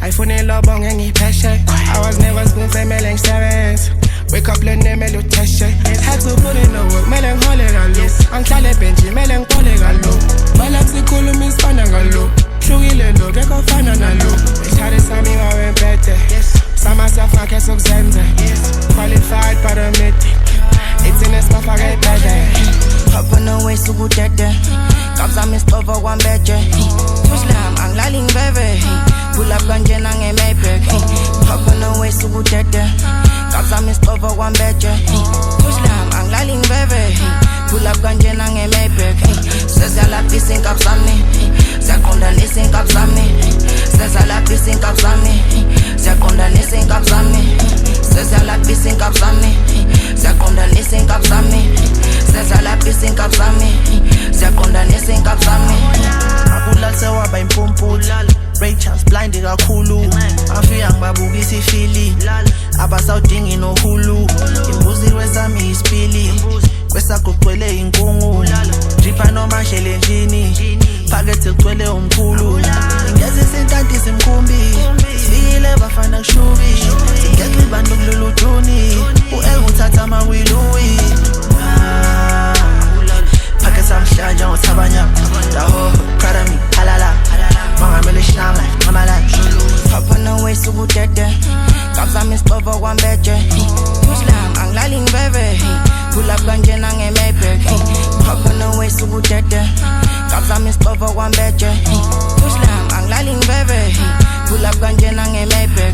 iPhone lobong ngipeshe. I was never spoon femeling sevens. Wake up lene melo teshe. Had to put in the work, meleng hole galo. Angihlale benchi, meleng pole galo. Malak sikhuluma isifana ngalo. Hlukile lo, kekho fana nalo. Ihlale sami wawe mpethe. Sama safake sokuzenze. Qualified paramedic. It's in a spafake pede. Hop on the way sukutete. Kabza mistofa kwambeje. Muslim angilali ngibebe. Pull up kanje nangemapek. Hop on the way sukutete. Kabza mistofa kwambeje. Muslim angilali ngibebe. Pull up kanje nangemapek. Sezala pissing up sami. Sekonda nising up sami. Sezala pissing up sami. Sekonda nising up sami. Sezala pissing up sami. Sekonda nising up sami. Sezala pissing up sami. Sekonda nising up sami. Abulal sewaba impumpula. Ray Charles blinded kakhulu. Afika ngibabukisa ifili. Abasawudingi nohulu. Imbuzi wesami isipili. Kwesagugcwele inkungu. Jipa noma hlele njini. Phakethe kugcwele umkhulu. Ngeze sentanti simkhumbi. Sifikile bafana kushubi. Ngeke ibantu kululu juni. U-El nguthatha amawilui. Phakethe amhlanje ngothabanya. Daho, proud of me, halala. Mangamele shine like mama like. Hop on the way sukutete. Kabza mistofa kwambeje. Muslim angilali ngibebe. Pull up kanje nangemapek. Hop on the way sukutete. Kabza mistofa kwambeje. Muslim angilali ngibebe. Pull up kanje nangemapek.